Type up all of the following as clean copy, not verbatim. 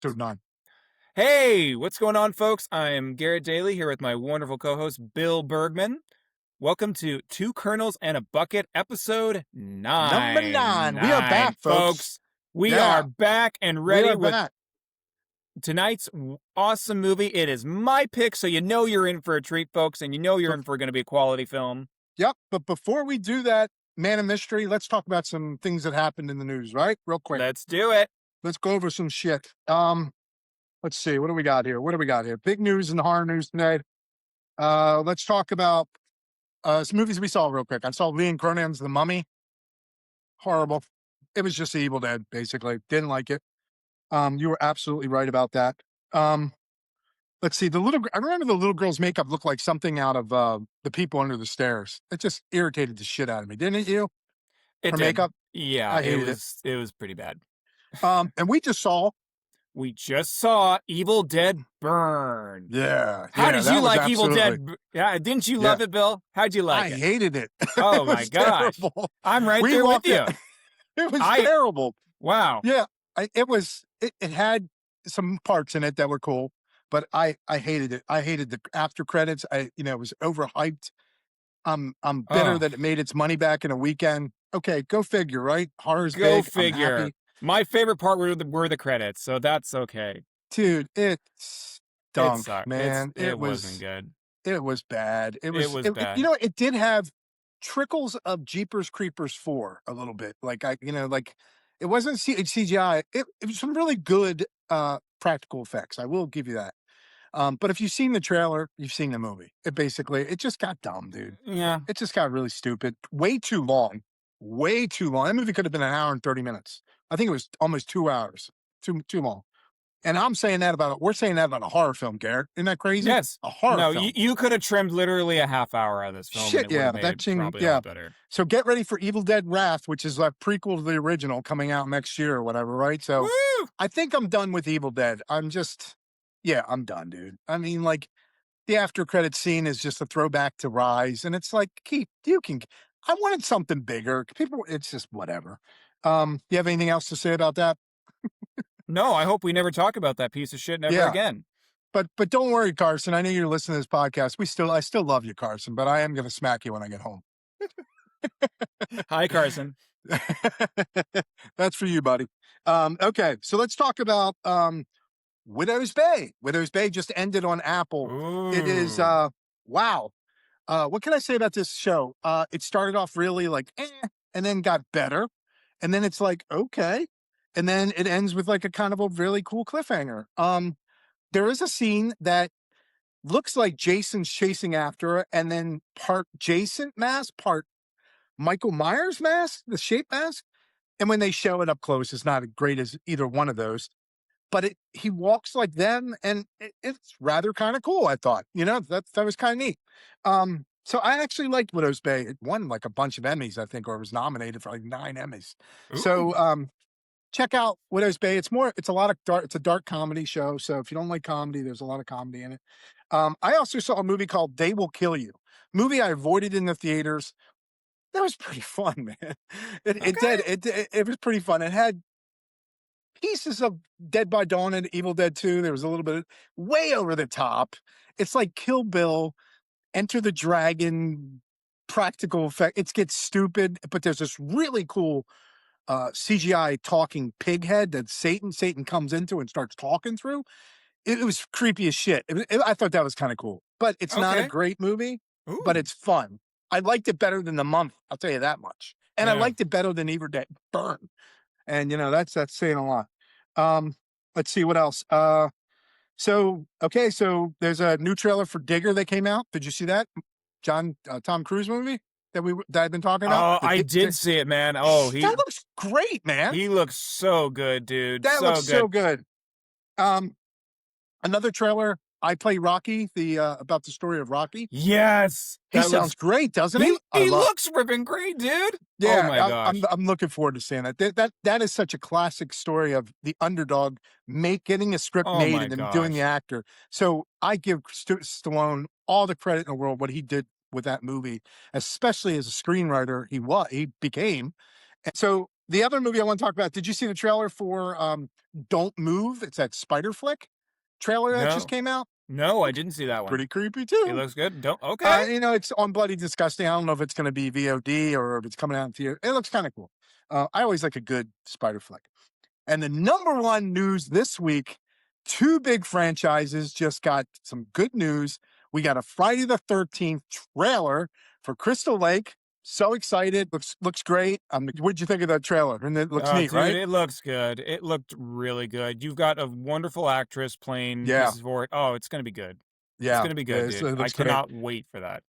Episode 9. Hey, what's going on, folks? I'm Garrett Daly here with my wonderful co host, Bill Bergman. Welcome to Two Kernels and a Bucket, episode Number 9. 9. We are back, folks. Folks. We are Yeah, back and we ready are with back. tonight's awesome movie. It is my pick, so you know you're in for a treat, folks, and you know you're But, in for going to be a quality film. yep, but before we do that, Man of Mystery, let's talk about some things that happened in the news, right? Real quick. Let's do it. Let's go over some shit. Let's see. What do we got here? Big news in the horror news today. Let's talk about some movies we saw real quick. I saw Lee and Cronan's The Mummy. Horrible. It was just Evil Dead, basically. Didn't like it. You were absolutely right about that. Let's see. I remember the little girl's makeup looked like something out of The People Under the Stairs. It just irritated the shit out of me, didn't it? You? It Her did. makeup. Yeah, I it hated it. it was pretty bad. And we just saw. We just saw Evil Dead Burn. Yeah. How did you like Evil absolutely. Dead? Yeah, didn't you love it, Bill? How'd you like I it? hated it. Oh It my was gosh. terrible. I'm right We there with loved you. it. It was terrible. Wow. Yeah. It had some parts in it that were cool, but I hated it. I hated the after credits. It was overhyped. I'm bitter Oh, that it made its money back in a weekend. Okay, go figure, right? Horror's go big. I'm figure. happy. My favorite part were the credits, so that's okay. Dude, it It stunk, sucked. man. It wasn't good. It was bad. It was bad. It did have trickles of Jeepers Creepers 4 a little bit. Like it wasn't CGI. It was some really good practical effects. I will give you that. But if you've seen the trailer, you've seen the movie. It just got dumb, dude. Yeah. It just got really stupid. Way too long. Way too long. That movie could have been an hour and 30 minutes. I think it was almost 2 hours. Too long. And we're saying that about a horror film, Garrett. Isn't that crazy? Yes. A horror No, film. you could have trimmed literally a half hour out of this film. Shit, and it would have yeah, made it probably a lot better. So get ready for Evil Dead Wrath, which is a prequel to the original coming out next year or whatever, right? So Woo! I think I'm done with Evil Dead. I'm done, dude. I mean, like, the after credit scene is just a throwback to Rise, and it's like, I wanted something bigger. It's just whatever. You have anything else to say about that? No, I hope we never talk about that piece of shit never again. But don't worry, Carson. I know you're listening to this podcast. I still love you, Carson, but I am going to smack you when I get home. Hi, Carson. That's for you, buddy. Okay, so let's talk about Widow's Bay. Widow's Bay just ended on Apple. Ooh. It is wow. What can I say about this show? It started off really like and then got better, and then it's like okay, and then it ends with like a kind of a really cool cliffhanger. There is a scene that looks like Jason's chasing after her, and then part Jason mask, part Michael Myers mask, the shape mask. And when they show it up close, it's not as great as either one of those. But he walks like them, and it's rather kind of cool, I thought. That was kind of neat. So I actually liked Widow's Bay. It won like a bunch of Emmys, I think, or was nominated for like 9 Emmys. Ooh. So check out Widow's Bay. It's a dark comedy show. So if you don't like comedy, there's a lot of comedy in it. I also saw a movie called They Will Kill You. Movie I avoided in the theaters. That was pretty fun, man. It was pretty fun. It had pieces of Dead by Dawn and Evil Dead 2. There was a little bit of way over the top. It's like Kill Bill, Enter the Dragon, practical effect. It gets stupid, but there's this really cool CGI talking pig head that Satan comes into and starts talking through. It was creepy as shit. I thought that was kind of cool, but it's not a great movie, but it's fun. I liked it better than The Month. I'll tell you that much. And I liked it better than Evil Dead Burn. And that's saying a lot. Let's see what else. So there's a new trailer for Digger that came out. Did you see that? Tom Cruise movie that I've been talking about? Oh, I did see it, man. Oh, that looks great, man. He looks so good, dude. That looks so good. Another trailer. I Play Rocky, about the story of Rocky. Yes, he sounds great, doesn't he? He looks ripping great, dude. Yeah, oh my gosh. I'm looking forward to seeing that. That is such a classic story of the underdog getting a script made and then doing the actor. So I give Stallone all the credit in the world what he did with that movie, especially as a screenwriter. He became. And so The other movie I want to talk about, did you see the trailer for Don't Move? It's that spider flick trailer that just No. came out. No, I Looks didn't see that one. pretty creepy It too. looks good. Don't okay. It's on Bloody Disgusting. I don't know if it's going to be VOD or if it's coming out in theater. It looks kind of cool. I always like a good spider flick. And the number one news this week, two big franchises just got some good news. We got a Friday the 13th trailer for Crystal Lake. So excited. Looks great. What'd you think of that trailer? And it looks Oh, neat, dude, right? it looks good. It looked really good. You've got a wonderful actress playing Yeah. Mrs. Voigt. Oh, it's gonna be good. It's Yeah. gonna be good, It dude. I looks great. cannot wait for that.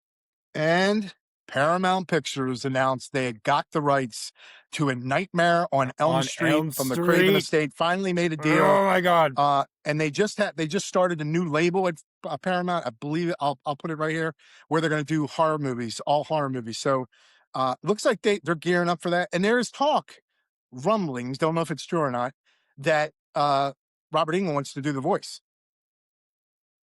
And Paramount Pictures announced they had got the rights to A Nightmare on Elm On Street Elm from the Craven Street. estate. Finally made a deal. Oh my god. And they just started a new label at Paramount. I believe I'll put it right here where they're going to do horror movies, all horror movies. So looks like they're gearing up for that. And there is talk, rumblings, don't know if it's true or not, that Robert England wants to do the voice.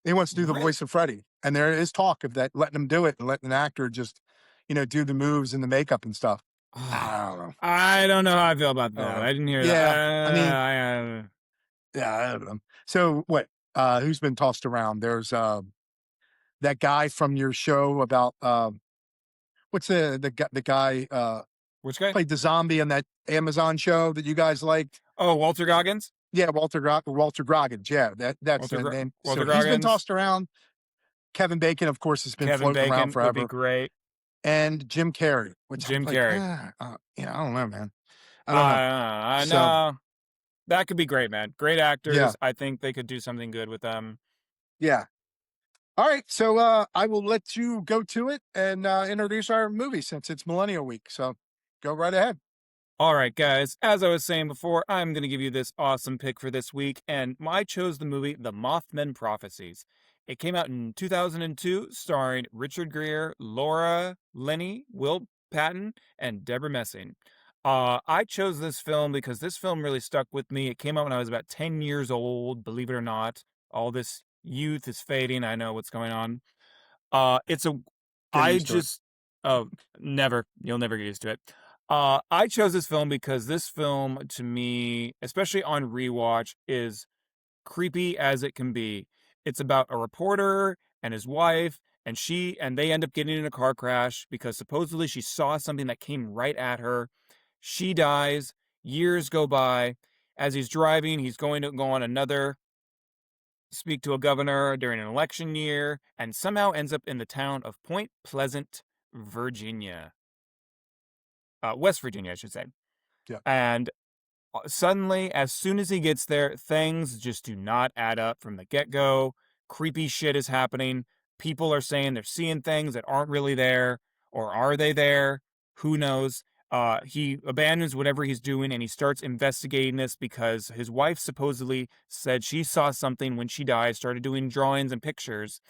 He wants to do the Really? voice of Freddy. And there is talk of that, letting him do it and letting an actor just, do the moves and the makeup and stuff. I don't know. I don't know how I feel about I don't that. know. I didn't hear that. Yeah, I mean, I yeah, I don't know. So what? Who's been tossed around? There's that guy from your show about what's the guy Which guy? played the zombie on that Amazon show that you guys liked? Oh, Walter Goggins? Yeah, Walter Goggins. Yeah, that's the name. So Walter he's been Goggins. tossed around. Kevin Bacon, of course, has been Kevin floating around Bacon would be forever, great. and Jim Carrey, which I'm Jim like, Carrey. I don't know, man. I don't know. I So know. That could be great, man. Great yeah, actors. I think they could do something good with them. yeah. All right, so I will let you go to it and introduce our movie since it's Millennial Week. So go right ahead. All right, guys. As I was saying before, I'm going to give you this awesome pick for this week, and I chose the movie The Mothman Prophecies. It came out in 2002, starring Richard Gere, Laura Linney, Will Patton, and Deborah Messing. I chose this film because this film really stuck with me. It came out when I was about 10 years old, believe it or not. All this youth is fading. I know what's going on. It's a Get I used to it. just oh, never. You'll never get used to it. I chose this film because this film to me, especially on rewatch, is creepy as it can be. It's about a reporter and his wife, and they end up getting in a car crash because supposedly she saw something that came right at her. She dies, years go by. As he's driving, he's going to go on another speak to a governor during an election year, and somehow ends up in the town of Point Pleasant, Virginia. West Virginia, I should say. Yeah. And suddenly, as soon as he gets there, things just do not add up from the get go. Creepy shit is happening. People are saying they're seeing things that aren't really there, or are they there? Who knows? He abandons whatever he's doing and he starts investigating this because his wife supposedly said she saw something when she died, started doing drawings and pictures,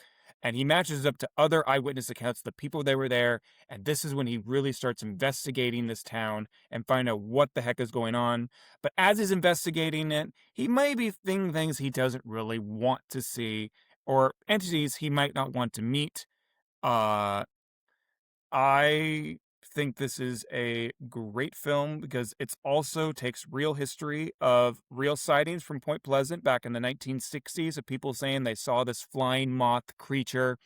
and he matches up to other eyewitness accounts of the people that were there, and this is when he really starts investigating this town and find out what the heck is going on. But as he's investigating it, he may be seeing things he doesn't really want to see, or entities he might not want to meet. Uh, I think this is a great film because it's also takes real history of real sightings from Point Pleasant back in the 1960s of people saying they saw this flying moth creature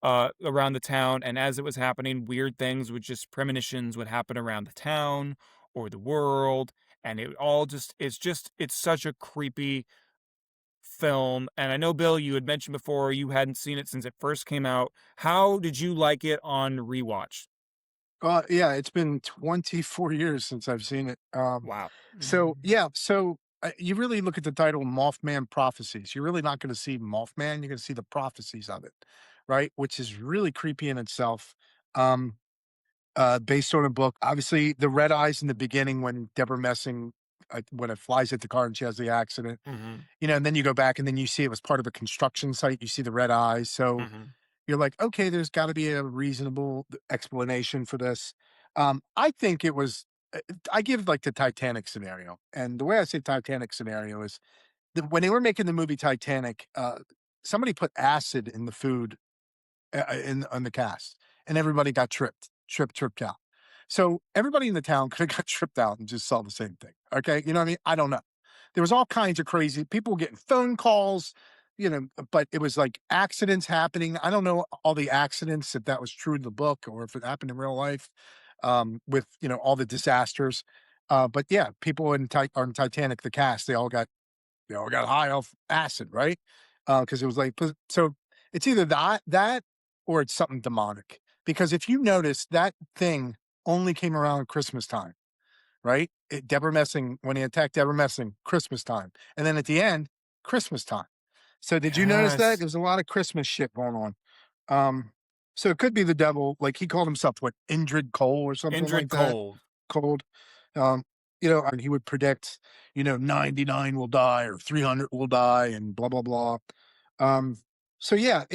around the town, and as it was happening, weird things would just premonitions would happen around the town or the world, and it all just it's such a creepy film. And I know, Bill, you had mentioned before you hadn't seen it since it first came out. How did you like it on rewatch? Yeah, it's been 24 years since I've seen it. Wow. So yeah, so you really look at the title Mothman Prophecies. You're really not going to see Mothman. You're going to see the prophecies of it, right? Which is really creepy in itself. Um, Based on a book. Obviously, the red eyes in the beginning when Deborah Messing, when it flies at the car and she has the accident, Mhm. and then you go back and then you see it was part of a construction site. You see the red eyes. So Mhm. you're like, okay, there's got to be a reasonable explanation for this. I think it was, I give like the Titanic scenario. And the way I say Titanic scenario is that when they were making the movie Titanic, somebody put acid in the food on the cast and everybody got tripped out. So everybody in the town could have got tripped out and just saw the same thing. Okay. You know what I mean? I don't know. There was all kinds of crazy people getting phone calls, but it was like accidents happening. I don't know all the accidents, if that was true in the book or if it happened in real life, with, all the disasters. But yeah, people on Titanic, the cast, they all got high off acid, right? Because it was like so it's either that or it's something demonic. Because if you notice that thing only came around Christmas time, right? Deborah Messing when he attacked Deborah Messing, Christmas time, and then at the end, Christmas time. So did you notice that? Yes. There's a lot of Christmas shit going on. Um, so it could be the devil, like he called himself what Indrid Cole or something Indrid like that. Cold. Cold. And he would predict, 99 will die or 300 will die and blah, blah, blah. Um, so yeah,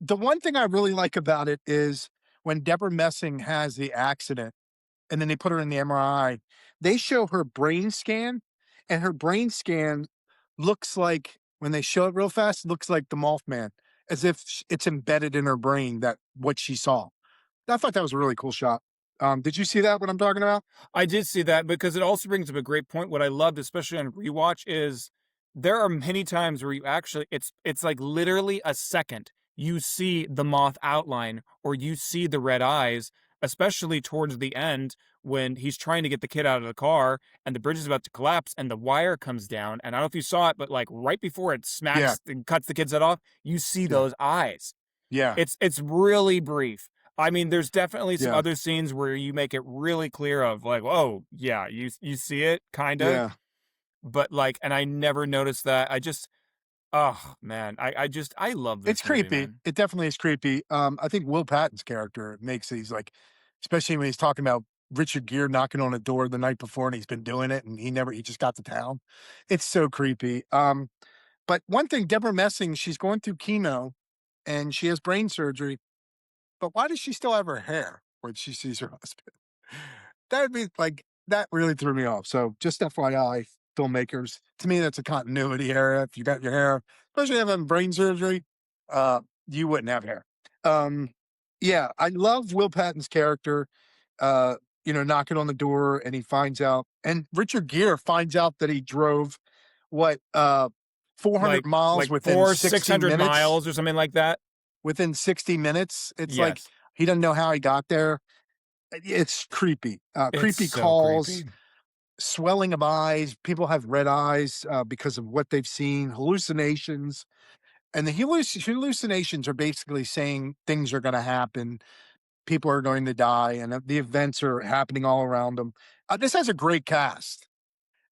the one thing I really like about it is when Deborah Messing has the accident and then they put her in the MRI, they show her brain scan and her brain scan looks like when they show it real fast, looks like the Mothman, as if it's embedded in her brain that what she saw. I thought that was a really cool shot. Did you see that? What I'm talking about? I did see that because it also brings up a great point. What I loved, especially on rewatch, is there are many times where you actually it's like literally a second. You see the moth outline or you see the red eyes, especially towards the end when he's trying to get the kid out of the car and the bridge is about to collapse and the wire comes down. And I don't know if you saw it, but like right before it Yeah, smacks and cuts the kid's head off, you see yeah, those eyes. yeah, It's really brief. I mean, there's definitely some yeah, other scenes where you make it really clear of like, "Oh, yeah, you see it, kinda," yeah. but, like and I never noticed that. I just oh, man, I just I love It's this movie, creepy. man. It definitely is creepy. I think Will Patton's character makes these like, especially when he's talking about Richard Gere knocking on a door the night before and he's been doing it and he just got to town. It's so creepy. But one thing, Deborah Messing, she's going through chemo and she has brain surgery. But why does she still have her hair when she sees her husband? That would be like that really threw me off. So just FYI, filmmakers, to me, that's a continuity area. If you got your hair, especially having brain surgery, you wouldn't have hair. Um, yeah, I love Will Patton's character. Knocking on the door and he finds out, and Richard Gere finds out that he drove what 400 miles Like 4, 60 600 minutes. miles or something like that? Within 60 minutes, it's like Yes. he doesn't know how he got there. It's creepy. It's Creepy so calls, creepy. swelling of eyes. People have red eyes because of what they've seen, hallucinations. And the hallucinations are basically saying things are going to happen. People are going to die, and the events are happening all around them. This has a great cast.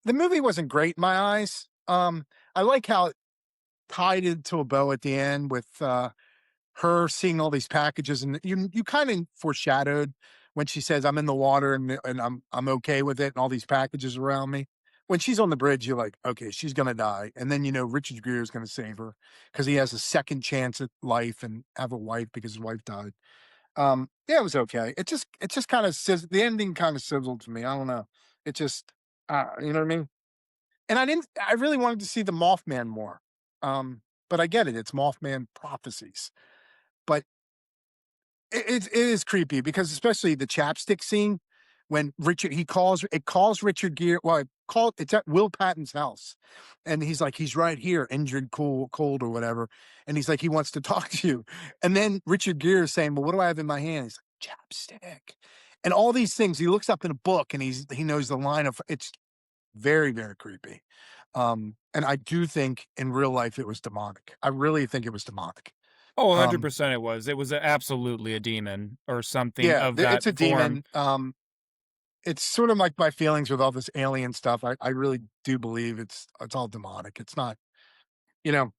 The movie wasn't great in my eyes. I like how it tied into a bow at the end with her seeing all these packages, and you kind of foreshadowed when she says, "I'm in the water and I'm okay with it," and all these packages around me. When she's on the bridge, you're like, "Okay, she's gonna die," and then Richard Gere is gonna save her because he has a second chance at life and have a wife because his wife died. Yeah, it was okay. It just kind of the ending kind of sizzled to me. I don't know. It just, you know what I mean? And I really wanted to see the Mothman more. But I get it. It's Mothman Prophecies, but it is creepy because especially the chapstick scene when Richard Richard Gere. Well, it's at Will Patton's house, and he's right here, injured, cold or whatever, and he's like he wants to talk to you, and then Richard Gere is saying, "Well, what do I have in my hand?" He's like chapstick, and all these things. He looks up in a book and he knows the line of it's very very creepy, and I do think in real life it was demonic. I really think it was demonic. Oh, Um, 100% it was. It was absolutely a demon or something Yeah, of that it's a form. demon. It's sort of like my feelings with all this alien stuff. I really do believe it's all demonic. It's not, you know,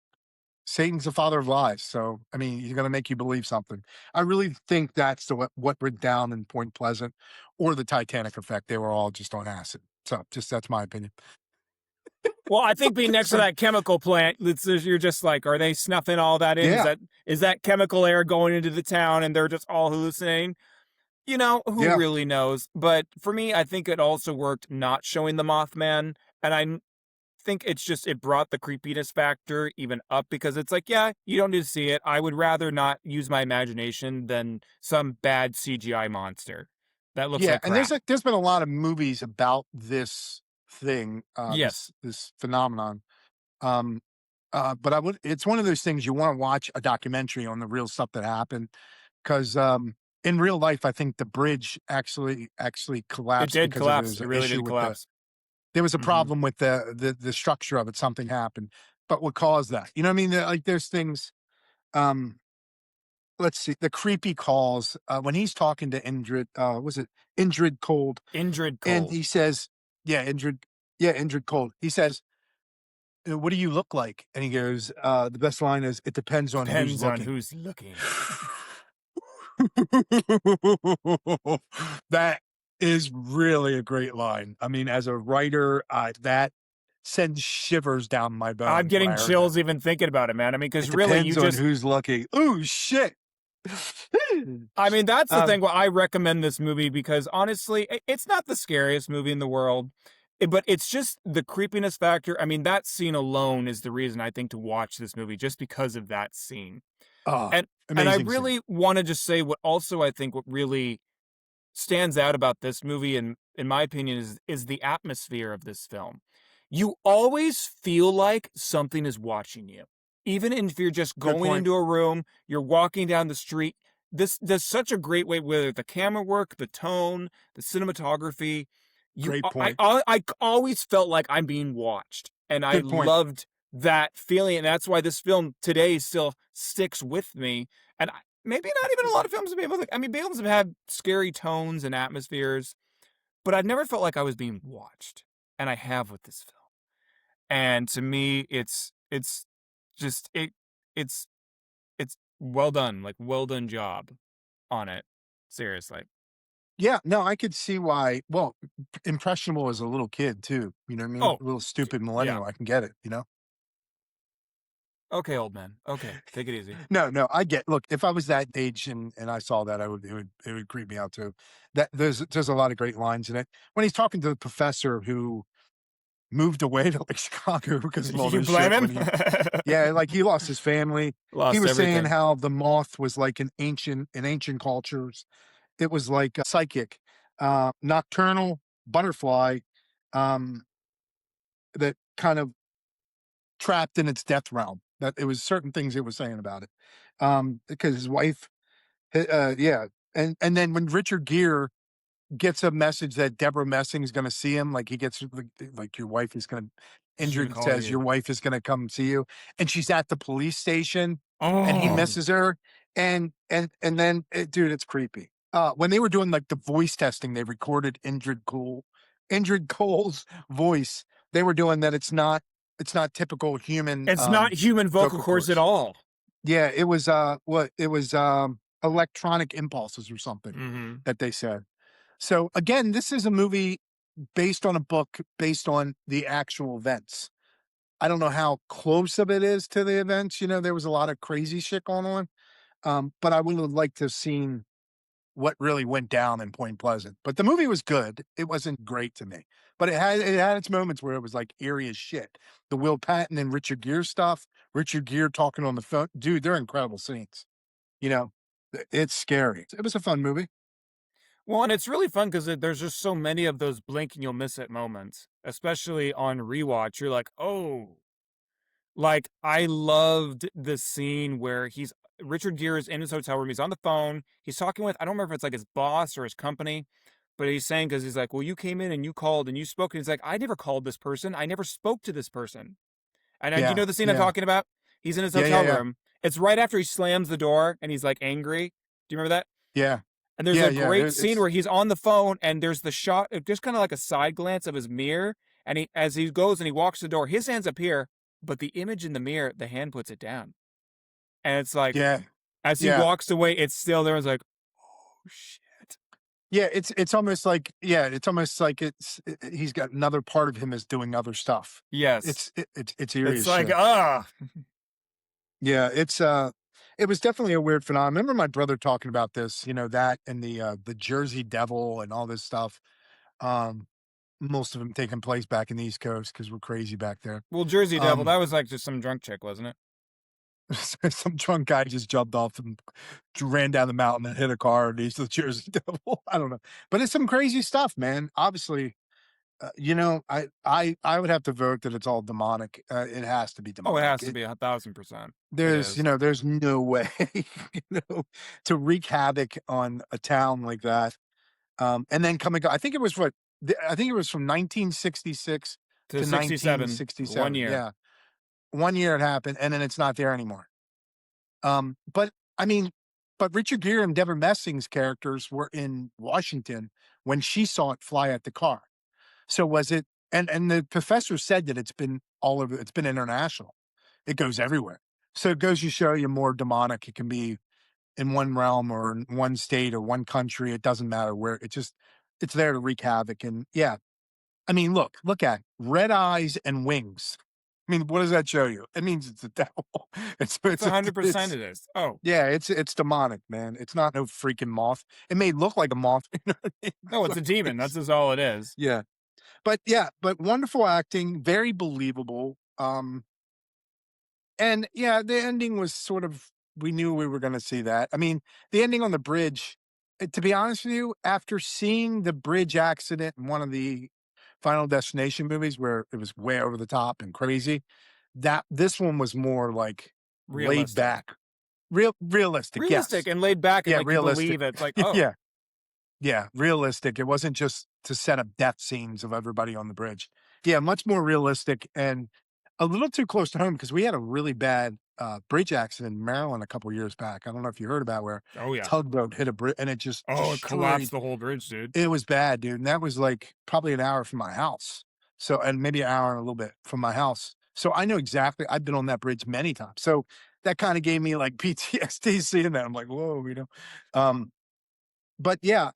Satan's the father of lies. So I mean, he's gonna make you believe something. I really think that's what went down in Point Pleasant or the Titanic effect. They were all just on acid. So just that's my opinion. Well, I think being next to So that chemical plant, you're just like, are they snuffing all that in? yeah, Is that chemical air going into the town and they're just all hallucinating? Who yeah. really knows? But for me, I think it also worked not showing the Mothman, and think it's just it brought the creepiness factor even up because it's like, yeah, you don't need to see it. I would rather not use my imagination than some bad CGI monster. That looks Yeah, like and crap. there's been a lot of movies about this thing, Yes, this phenomenon. Um, but I would it's one of those things you wanna watch a documentary on the real stuff that happened, 'cause, in real life, I think the bridge actually it collapsed did because of collapse. there's It an really issue did with collapse. there was a Mhm. problem with the structure of it, something happened. But what caused that? You know what I mean? Like, there's things, um, let's see, the creepy calls, when he's talking to Indrid, was it Indrid Cold, Indrid and Cold. he says, yeah, Indrid Cold. He says, "What do you look like?" And he goes, the best line is, "It depends on who's Depends on looking." who's looking. That is really a great line. I mean, as a writer, that sends shivers down my I'm bones when getting I heard that. chills even thinking about it, man. I mean, because It really, you depends on just who's looking. Ooh, shit. I mean, that's the Um, thing why I recommend this movie because honestly, it's not the scariest movie in the world, but it's just the creepiness factor. I mean, that scene alone is the reason I think to watch this movie just because of that scene. oh, And I amazing scene. really want to just say what also I think what really stands out about this movie and in my opinion is the atmosphere of this film. You always feel like something is watching you. Even if you're just Good going point. into a room, you're walking down the street. This does such a great way whether the camera work, the tone, the cinematography. Great point. I always felt like I'm being watched and I Good point. loved that feeling and that's why this film today still sticks with me and maybe not even a lot of films have been able to I mean, films have had scary tones and atmospheres, but I've never felt like I was being watched, and I have with this film. And to me, it's just it's it's well done, like, well done job on it. Seriously. Yeah, no, I could see why. Well, impressionable as a little kid too. You know what I mean? Oh, A little stupid yeah. millennial. I can get it. You know? Okay, old man. Okay, take it easy. No, no, I get. Look, if I was that age and I saw that, I would it would creep me out too. That there's a lot of great lines in it when he's talking to the professor who moved away to like Chicago because of all You this blame shit when him? he yeah, like he lost his family. He Lost was saying everything. how the moth was like in ancient cultures. It was like a psychic, nocturnal butterfly, um, that kind of trapped in its death realm. That it was certain things it was saying about it. Because his wife, yeah, and then when Richard Gere gets a message that Deborah Messing is gonna see him, like, he gets like, "Your wife is gonna" She's gonna Indrid call says, "Your you. wife is gonna come see you," and she's at the police station, and he Oh, misses her, and then dude, it's creepy. When they were doing, like, the voice testing, they recorded Indrid Cole's voice. They were doing that it's not typical human, it's not human vocal vocal cords at cords. all. Yeah, it was, it was, electronic impulses or something Mhm. that they said. So again, this is a movie based on a book based on the actual events. I don't know how close of it is to the events. You know, there was a lot of crazy shit going on. But I would have liked to have seen what really went down in Point Pleasant. But the movie was good. It wasn't great to me. But it had its moments where it was like eerie as shit. The Will Patton and Richard Gere stuff, Richard Gere talking on the phone. Dude, they're incredible scenes. You know, it's scary. It was a fun movie. Well, and it's really fun because there's just so many of those blink and you'll miss it moments, especially on rewatch. You're like, oh, like I loved the scene where Richard Gere is in his hotel room. He's on the phone. He's talking with I don't remember if it's like his boss or his company, but he's saying because he's like, well, you came in and you called and you spoke. And he's like, I never called this person. I never spoke to this person. And do you Yeah. know the scene I'm Yeah. talking about? He's in his Yeah. Yeah. hotel Yeah. room. It's right after he slams the door and he's like angry. Do you remember that? Yeah. And there's Yeah. a Yeah. great scene It's where he's on the phone and there's the shot, just kind of like a side glance of his mirror. And as he goes and he walks the door, his hand's up here, but the image in the mirror, the hand puts it down. And it's like, yeah. as he Yeah. walks away, it's still there. It's like, oh shit. Yeah, it's almost like yeah, it's almost like he's got another part of him is doing other stuff. Yes. It's eerie It's as like, shit. ah, Yeah, it was definitely a weird phenomenon. I remember my brother talking about this, you know, that and the Jersey Devil and all this stuff. Um, most of them taking place back in the East Coast because we're crazy back there. well, Jersey Devil, Um, that was like just some drunk chick, wasn't it? Some drunk guy just jumped off and ran down the mountain and hit a car, and he's the Jersey Devil. I don't know, but it's some crazy stuff, man. Obviously, I would have to vote that it's all demonic. It has to be Oh, it demonic. has to be 1,000%. It There's, is. there's no way, to wreak havoc on a town like that. And then coming, I think it was I think it was from 1966 To to 67, 1 1967. year. Yeah, 1 year it happened, and then it's not there anymore. But I mean, but Richard Gere and Deborah Messing's characters were in Washington when she saw it fly at the car. So was it? And the professor said that it's been all over. It's been international. It goes everywhere. So it goes to show you more demonic. It can be in one realm or in one state or one country. It doesn't matter where. It's there to wreak havoc. And yeah, I mean, look at red eyes and wings. I mean, what does that show you? It means it's the devil. It's 100% It's it is. Oh, yeah, it's demonic, man. It's not no freaking moth. It may look like a moth. You know what I mean? no, it's a demon. That's just all it is. Yeah, but wonderful acting, very believable. And yeah, the ending was sort of, we knew we were going to see that. I mean, the ending on the bridge. To be honest with you, after seeing the bridge accident in one of the Final Destination movies where it was way over the top and crazy, that this one was more like laid Realistic. back, realistic. Realistic Yes, and laid back and yeah, like you realistic. believe it. It's like, oh, Yeah, yeah, realistic. It wasn't just to set up death scenes of everybody on the bridge. Yeah, much more realistic and a little too close to home because we had a really bad bridge accident in Maryland a couple years back. I don't know if you heard about where oh yeah. tugboat hit a bridge and it just Oh, it collapsed destroyed. the whole bridge, dude. It was bad, dude. And that was like probably an hour from my house. So, and maybe an hour and a little bit from my house. So I know exactly. I've been on that bridge many times. So that kind of gave me like PTSD seeing that. I'm like, whoa. Um, but yeah,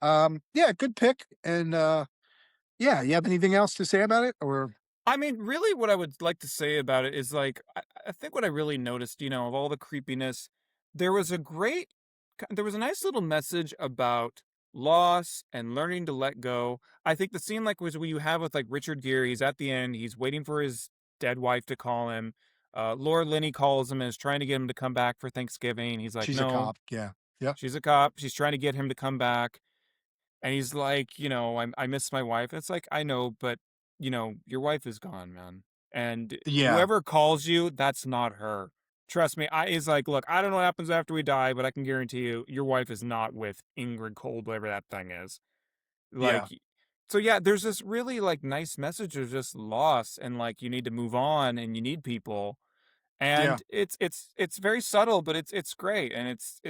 yeah, good pick. And yeah, you have anything else to say about it? Or I mean, really, what I would like to say about it is like, I think what I really noticed, of all the creepiness, there was a great, there was a nice little message about loss and learning to let go. I think the scene like was what you have with like Richard Gere. He's at the end. He's waiting for his dead wife to call him. Laura Linney calls him and is trying to get him to come back for Thanksgiving. He's like, she's a no, cop. Yeah. Yep. she's a cop. She's trying to get him to come back. And he's like, I miss my wife. It's like, I know, but your wife is gone, man. And Yeah. whoever calls you, that's not her. Trust me. He's like, look, I don't know what happens after we die, but I can guarantee you, your wife is not with Ingrid Cold, whatever that thing is. Like, Yeah. so yeah, there's this really like nice message of just loss and like you need to move on and you need people. Yeah. And it's very subtle, but it's great and it's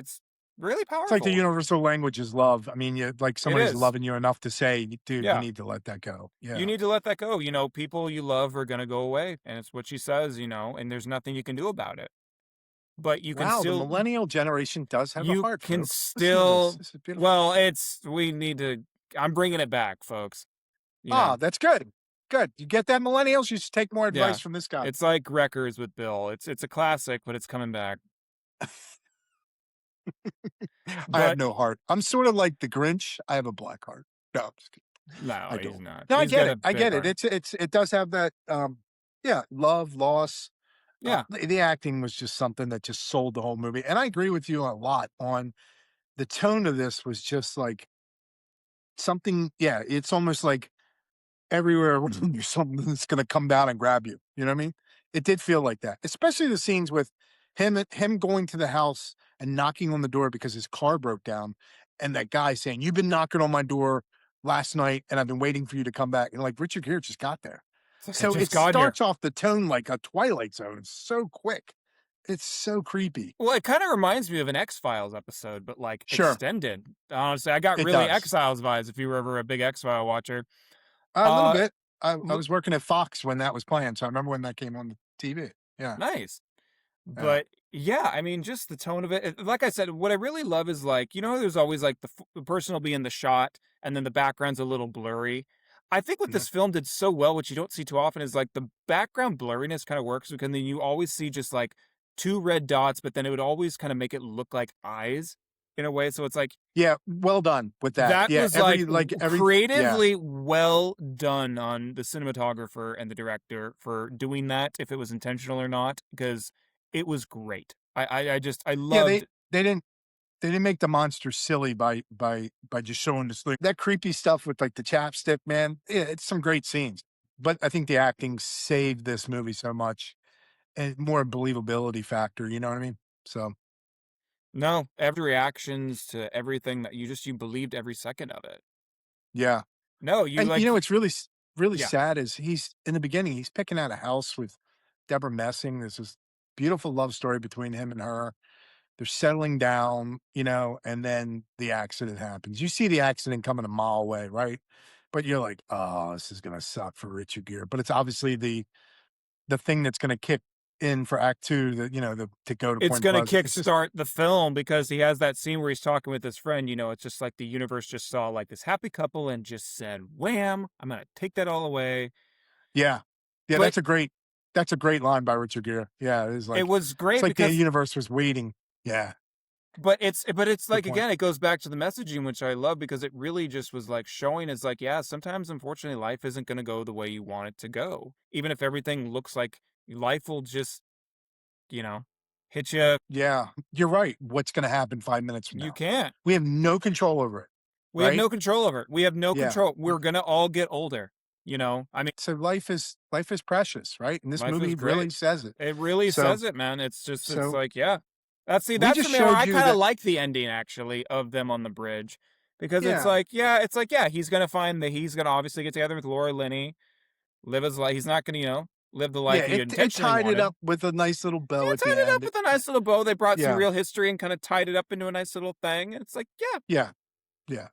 really It's like the powerful. universal language is love. I mean, you like It somebody's is. loving you enough to say, dude, you Yeah. need to let that go. You Yeah. need to let that go. People you love are gonna go away, and it's what she says, and there's nothing you can do about it. But Wow, the millennial generation does have a you heart, can folks. Listen to this. still This is beautiful. well, we need to I'm bringing it back, folks. You Ah, know. that's good. Good. You get that, millennials? You should take more Yeah. advice from this guy. It's like Wreckers with Bill. It's a classic, but it's coming back. I have But no heart. I'm sort of like the Grinch. I have a black heart. No, I'm just kidding. no, I he's don't. not. No, I He's get got it. a I big get it. heart. It does have that yeah, love, loss. Yeah. The acting was just something that just sold the whole movie. And I agree with you a lot on the tone of this was just like something, yeah, it's almost like everywhere there's something that's gonna come down and grab you. You know what I mean? It did feel like that, especially the scenes with him going to the house and knocking on the door because his car broke down, and that guy saying, "You've been knocking on my door last night, and I've been waiting for you to come back." And like Richard Gere just got there, It's like I so just it got here. starts off the tone like a Twilight Zone. It's so quick, it's so creepy. Well, it kind of reminds me of an X-Files episode, but like Sure, extended. Honestly, I got it really does X-Files vibes if you were ever a big X-File watcher. a little Uh bit. I was working at Fox when that was playing, so I remember when that came on the TV. Yeah, Nice. yeah, But yeah, I mean, just the tone of it. Like I said, what I really love is like, how there's always like the person will be in the shot and then the background's a little blurry. I think what mhm. this film did so well, which you don't see too often, is like the background blurriness kind of works because then you always see just like two red dots, but then it would always kind of make it look like eyes in a way. So it's like Yeah, well done with that. that Yeah, was like every yeah. creatively well done on the cinematographer and the director for doing that, if it was intentional or not, because it was great. I Yeah, loved. they didn't they didn't make the monster silly by just showing this like that creepy stuff with like the chapstick, man. Yeah, it's some great scenes. But I think the acting saved this movie so much and more believability factor, you know what I mean? So No, every reactions to everything that you believed every second of it. yeah. No, you And you like know what's really yeah. sad is he's in the beginning, he's picking out a house with Deborah Messing. There's this beautiful love story between him and her. They're settling down, you know, and then the accident happens. You see the accident coming a mile away, right? But you're like, "Oh, this is gonna suck for Richard Gere." But it's obviously the thing that's gonna kick in for act 2, the you know, the to go to It's point gonna pleasant. It's just kickstart the film because he has that scene where he's talking with his friend, it's just like the universe just saw, like, this happy couple and just said, "Wham! I'm gonna take that all away." yeah. Yeah, But that's a great line by Richard Gere. Yeah, it is it like was it's great like the because universe was waiting. Yeah, but it's good like, point. again, it goes back to the messaging, which I love because it really just was, like, showing is like, yeah, sometimes, unfortunately, life isn't gonna go the way you want it to go. Even if everything looks like life will just, you know, hit you. Yeah, you're right. What's gonna happen 5 minutes from You now? can't. We have no control over it, We have right? no control over it. We have no Yeah. control. We're gonna all get older, you know? I mean, So life is precious, right? And this life is movie great. really says it. It really So says it, man. It's just it's so like, yeah. we That's just something where showed I you kinda that like the ending actually of them on the bridge because yeah, it's like, yeah, he's gonna obviously get together with Laura Linney, live his life. He's not gonna, live the yeah, life he it intentionally tied it wanted. up with a nice little Yeah, bow at the tied it up end. with a nice little bow. They brought some Yeah, real history and kinda tied it up into a nice little thing. It's like, yeah, yeah, yeah,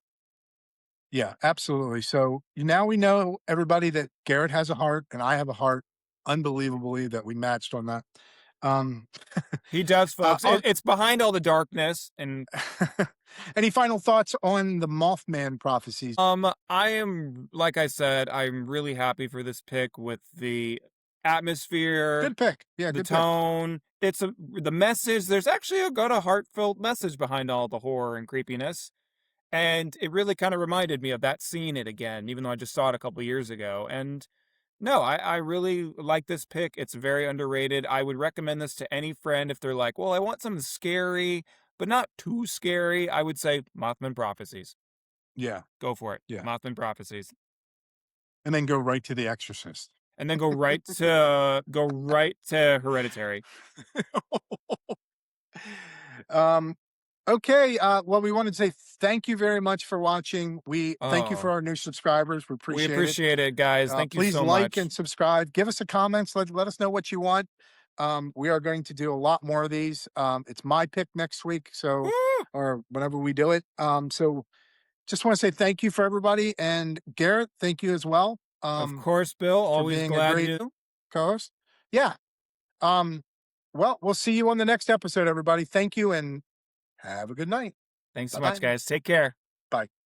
yeah, absolutely. So now we know everybody that Garrett has a heart and I have a heart. Unbelievably that we matched on that. Um, he does, folks. on It's behind all the darkness and any final thoughts on the Mothman prophecies? I am like I said, I'm really happy for this pick with the atmosphere, Good pick. Yeah, the good pick. tone. The message. There's actually got a heartfelt message behind all the horror and creepiness, and it really kind of reminded me of that seeing it again, even though I just saw it a couple years ago. And no, I really like this pick. It's very underrated. I would recommend this to any friend if they're like, well, I want something scary, but not too scary. I would say Mothman Prophecies. Yeah, Go for it. yeah. Mothman Prophecies. And then go right to The Exorcist. And then go right to Hereditary. Um, okay, well, we wanted to say thank you very much for watching. We thank you for Oh, our new subscribers. We we appreciate it. appreciate it, guys. Thank you Please so like much. and subscribe. Give us a comments. Let us know what you want. We are going to do a lot more of these. It's my pick next week, so Woo! or whenever we do it. So just want to say thank you for everybody. And Garrett, thank you as well. Of course, Bill. For Always being a glad great to. co-host. Yeah. Um, well, we'll see you on the next episode, everybody. Thank you and have a good night. Thanks so much, Bye-bye. guys. Take care. Bye.